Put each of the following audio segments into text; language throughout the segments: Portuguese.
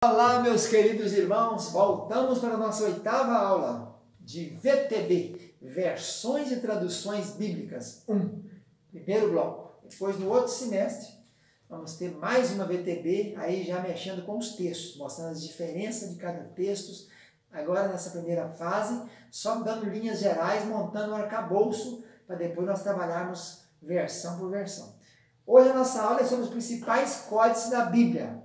Olá, meus queridos irmãos, voltamos para a nossa 8ª aula de VTB, Versões e Traduções Bíblicas 1, primeiro bloco. Depois, no outro semestre, vamos ter mais uma VTB, aí já mexendo com os textos, mostrando as diferenças de cada texto. Agora, nessa primeira fase, só dando linhas gerais, montando um arcabouço, para depois nós trabalharmos versão por versão. Hoje a nossa aula é sobre os principais códices da Bíblia.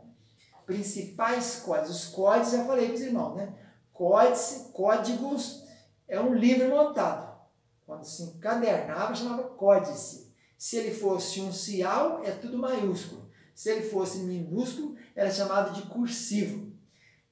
Principais códigos. Os códigos, já falei para os irmãos, né? Códigos é um livro montado. Quando se encadernava, chamava códice. Se ele fosse um cial, é tudo maiúsculo. Se ele fosse minúsculo, era chamado de cursivo.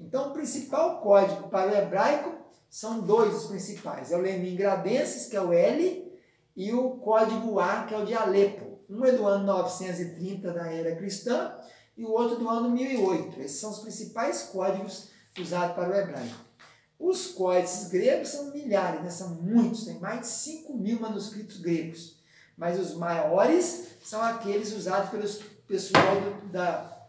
Então, o principal código para o hebraico são dois os principais. É o Leningradenses, que é o L, e o código A, que é o de Alepo. Um é do ano 930 da era cristã, e o outro do ano 1008. Esses são os principais códigos usados para o hebraico. Os códices gregos são milhares, né? São muitos, tem mais de 5.000 manuscritos gregos. Mas os maiores são aqueles usados pelos pessoal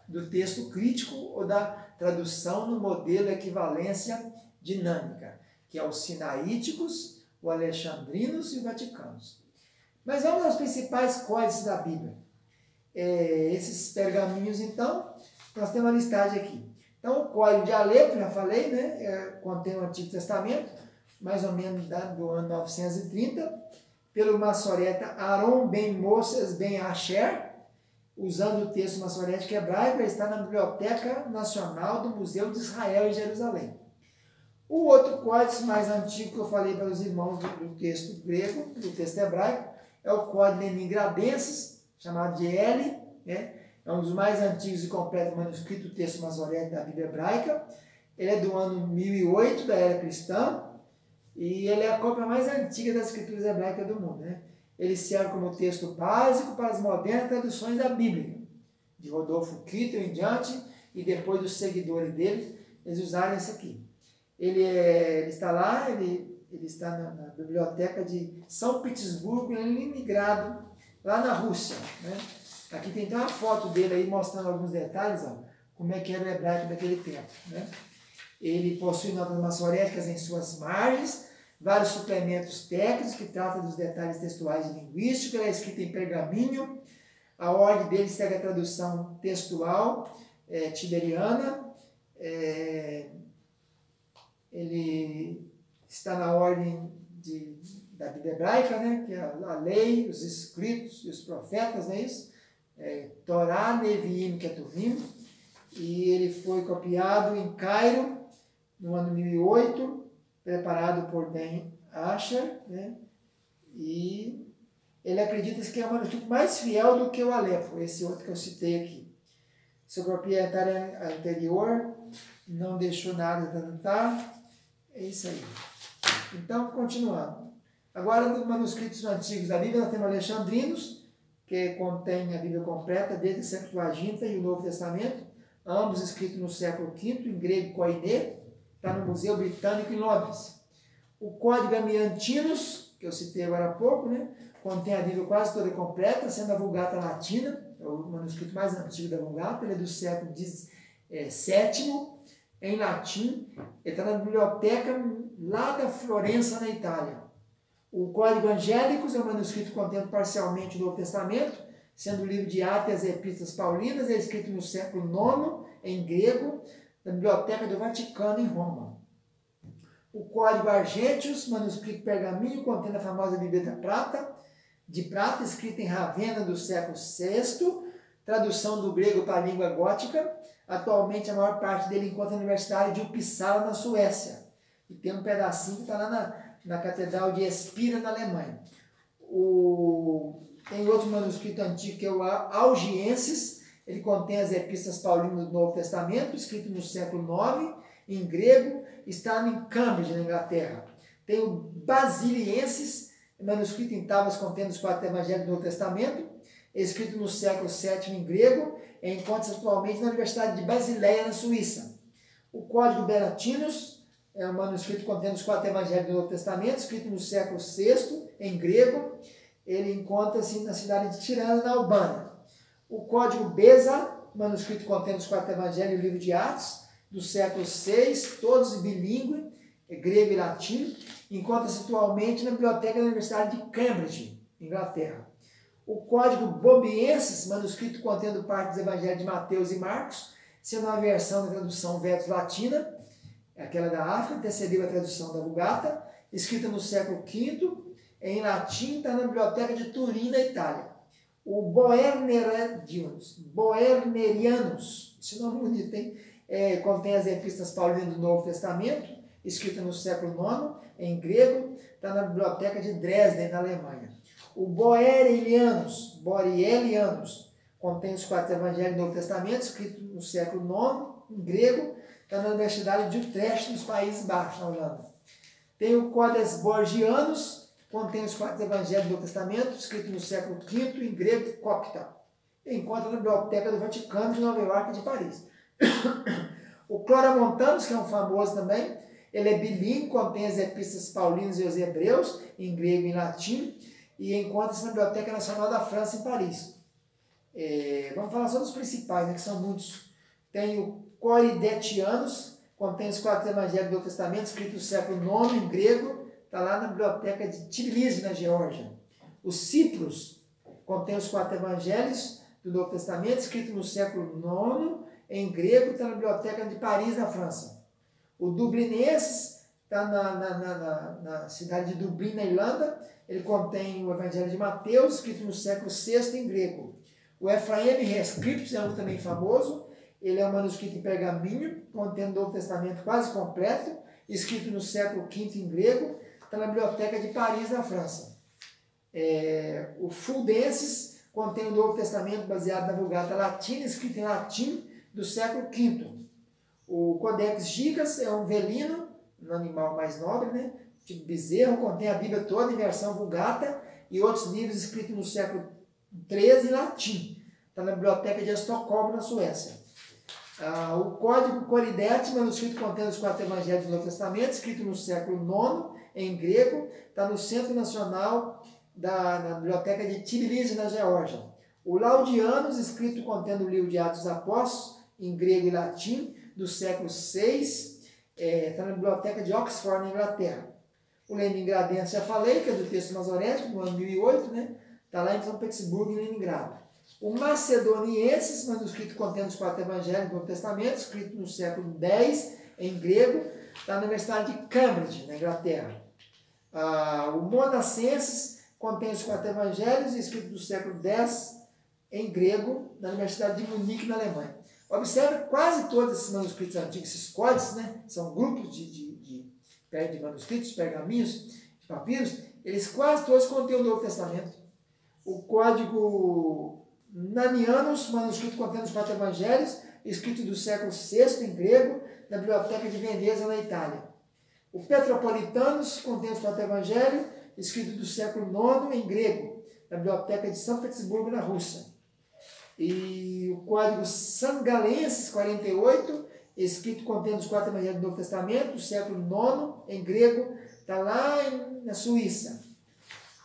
do texto crítico ou da tradução no modelo equivalência dinâmica, que é os sinaíticos, o alexandrinos e o vaticanos. Mas vamos aos principais códices da Bíblia. Esses pergaminhos, então, nós temos uma listagem aqui. Então, o código de Alepo, já falei, né? Contém o Antigo Testamento, mais ou menos do ano 930, pelo maçoreta Aaron ben Moses ben Asher, usando o texto maçorético hebraico, está na Biblioteca Nacional do Museu de Israel em Jerusalém. O outro códice mais antigo que eu falei para os irmãos do texto grego, do texto hebraico, é o código Leningradenses, chamado de L, né? É um dos mais antigos e completos manuscritos do texto maçorético da Bíblia hebraica. Ele é do ano 1008 da era cristã e ele é a cópia mais antiga das escrituras hebraicas do mundo, né? Ele serve como texto básico para as modernas traduções da Bíblia, de Rodolfo Kittel em diante, e depois dos seguidores dele, eles usaram esse aqui. Ele está lá, ele está na biblioteca de São Petersburgo, em Leningrado, lá na Rússia, né? Aqui tem uma foto dele aí mostrando alguns detalhes, ó, como é que era o hebraico daquele tempo, né? Ele possui notas maçoréticas em suas margens, vários suplementos técnicos que tratam dos detalhes textuais e linguísticos. Ele é escrito em pergaminho. A ordem dele segue a tradução textual tiberiana. Ele está na ordem da Bíblia hebraica, né? Que é a lei, os escritos e os profetas, não é isso? Torá, Neviim, Ketuvim. E ele foi copiado em Cairo, no ano 1008, preparado por Ben Asher, né? E ele acredita que é o manuscrito mais fiel do que o Alepo, esse outro que eu citei aqui. Seu proprietário anterior não deixou nada, é isso aí. Então, continuando. Agora, dos manuscritos antigos da Bíblia, nós temos alexandrinos, que contém a Bíblia completa, desde a Septuaginta e o Novo Testamento, ambos escritos no século V, em grego koiné, está no Museu Britânico em Londres. O Código Amiantinos, que eu citei agora há pouco, né, contém a Bíblia quase toda completa, sendo a Vulgata Latina, é o manuscrito mais antigo da Vulgata, ele é do século VII, em latim. Ele está na biblioteca lá da Florença, na Itália. O Código Angélicos é um manuscrito que contém parcialmente o Novo Testamento, sendo o livro de Atos e as Epístolas Paulinas, é escrito no século IX, em grego, na Biblioteca do Vaticano, em Roma. O Código Argentius, manuscrito pergaminho, contém a famosa Bíblia de prata, escrita em Ravenna do século VI, tradução do grego para a língua gótica. Atualmente, a maior parte dele encontra na Universidade de Uppsala, na Suécia. E tem um pedacinho que está lá na Catedral de Espira, na Alemanha. Tem outro manuscrito antigo, que é o Algienses. Ele contém as Epístolas Paulinas do Novo Testamento, escrito no século IX, em grego, está em Cambridge, na Inglaterra. Tem o Basilienses, manuscrito em tábuas contendo os 4 Evangelhos do Novo Testamento, escrito no século VII, em grego, encontra-se atualmente na Universidade de Basileia, na Suíça. O Código Beratinos é um manuscrito contendo os 4 Evangelhos do Novo Testamento, escrito no século VI, em grego. Ele encontra-se na cidade de Tirana, na Albânia. O Código Beza, manuscrito contendo os 4 Evangelhos e o livro de Atos, do século VI, todos bilíngues, grego e latim, encontra-se atualmente na biblioteca da Universidade de Cambridge, Inglaterra. O Código Bobiensis, manuscrito contendo parte dos evangelhos de Mateus e Marcos, sendo uma versão da tradução Vetus-Latina, aquela da África, antecedeu a tradução da Vulgata, escrita no século V, em latim, está na biblioteca de Turim, na Itália. O Boernerianus, esse nome bonito, hein? Contém as epístolas paulinas do Novo Testamento, escrita no século IX, em grego, está na biblioteca de Dresden, na Alemanha. O Borelianus, contém os 4 evangelhos do Novo Testamento, escrito no século IX, em grego, está na Universidade de Utrecht, nos Países Baixos, na Holanda. Tem o Codex Borgianus, contém os 4 evangelhos do Novo Testamento, escrito no século V, em grego, copta. Encontra na Biblioteca do Vaticano, de Nova York e de Paris. O Cloramontanus, que é um famoso também, ele é bilíngue, contém as epístolas paulinas e os hebreus, em grego e em latim, e encontra-se na Biblioteca Nacional da França, em Paris. Vamos falar só dos principais, né, que são muitos. Tem o Coridetianus, contém os 4 evangelhos do Novo Testamento, escrito no século IX, em grego, está lá na Biblioteca de Tbilisi, na Geórgia. O Ciprus contém os 4 evangelhos do Novo Testamento, escrito no século IX, em grego, está na Biblioteca de Paris, na França. O Dublinenses está na cidade de Dublin, na Irlanda. Ele contém o Evangelho de Mateus, escrito no século VI, em grego. O Ephraim Rescriptus é um também famoso. Ele é um manuscrito em pergaminho, contendo o Novo Testamento quase completo, escrito no século V, em grego. Está na Biblioteca de Paris, na França. O Fuldenses contém o Novo Testamento baseado na Vulgata Latina, escrito em latim, do século V. O Codex Gigas é um velino, um animal mais nobre, né? Tipo bezerro, contém a Bíblia toda em versão Vulgata e outros livros escritos no século XIII em latim. Está na Biblioteca de Estocolmo, na Suécia. O Código Coridete, manuscrito contendo os 4 evangelhos do Novo Testamento, escrito no século IX, em grego, está no Centro Nacional na Biblioteca de Tbilisi, na Geórgia. O Laudianus, escrito contendo o livro de Atos dos Apóstolos, em grego e latim, do século VI, está na Biblioteca de Oxford, na Inglaterra. O Leningradense, já falei, que é do texto masorético, do ano 1008, né? Está lá em São Petersburgo, em Leningrado. O Macedonienses, manuscrito contendo os 4 evangelhos do Novo Testamento, escrito no século X, em grego, está na Universidade de Cambridge, na Inglaterra. O Monassenses contém os 4 evangelhos, escrito do século X, em grego, na Universidade de Munique, na Alemanha. Observe, quase todos esses manuscritos antigos, esses códices, né, são grupos de manuscritos, pergaminhos, de papiros, eles quase todos contêm o Novo Testamento. O Código Nanianus, manuscrito contendo os 4 evangelhos, escrito do século VI, em grego, na Biblioteca de Veneza, na Itália. O Petropolitanus contém os 4 evangelhos, escrito do século IX, em grego, na Biblioteca de São Petersburgo, na Rússia. E o Código Sangalensis 48, escrito contendo os 4 evangelhos do Novo Testamento, do século IX, em grego, está lá na Suíça.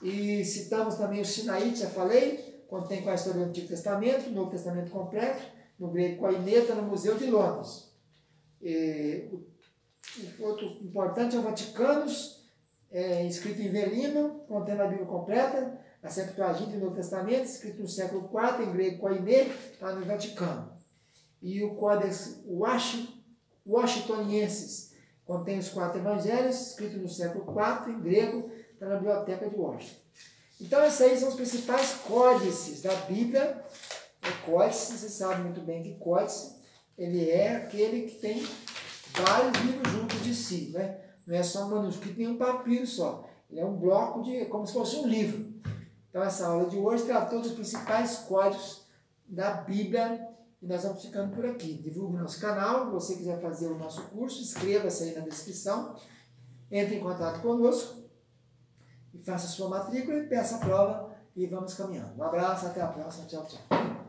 E citamos também o Sinaíte, já falei, contém com a história do Antigo Testamento, o Novo Testamento completo, no grego Koineta, no Museu de Londres. O outro importante é o Vaticanus, escrito em velino, contendo a Bíblia completa, a Septuaginta do Novo Testamento, escrito no século IV, em grego Koiné, está no Vaticano. E o Codex Washingtoniensis contém os 4 evangelhos, escrito no século IV, em grego, está na Biblioteca de Washington. Então, esses aí são os principais códices da Bíblia. Códice, você sabe muito bem que códice, ele é aquele que tem vários livros juntos de si, né? Não é só um manuscrito nem um papiro só. Ele é um bloco como se fosse um livro. Então, essa aula de hoje tratou dos principais códigos da Bíblia e nós vamos ficando por aqui. Divulgue o nosso canal, se você quiser fazer o nosso curso, inscreva-se aí na descrição, entre em contato conosco e faça a sua matrícula e peça a prova e vamos caminhando. Um abraço, até a próxima. Tchau, tchau.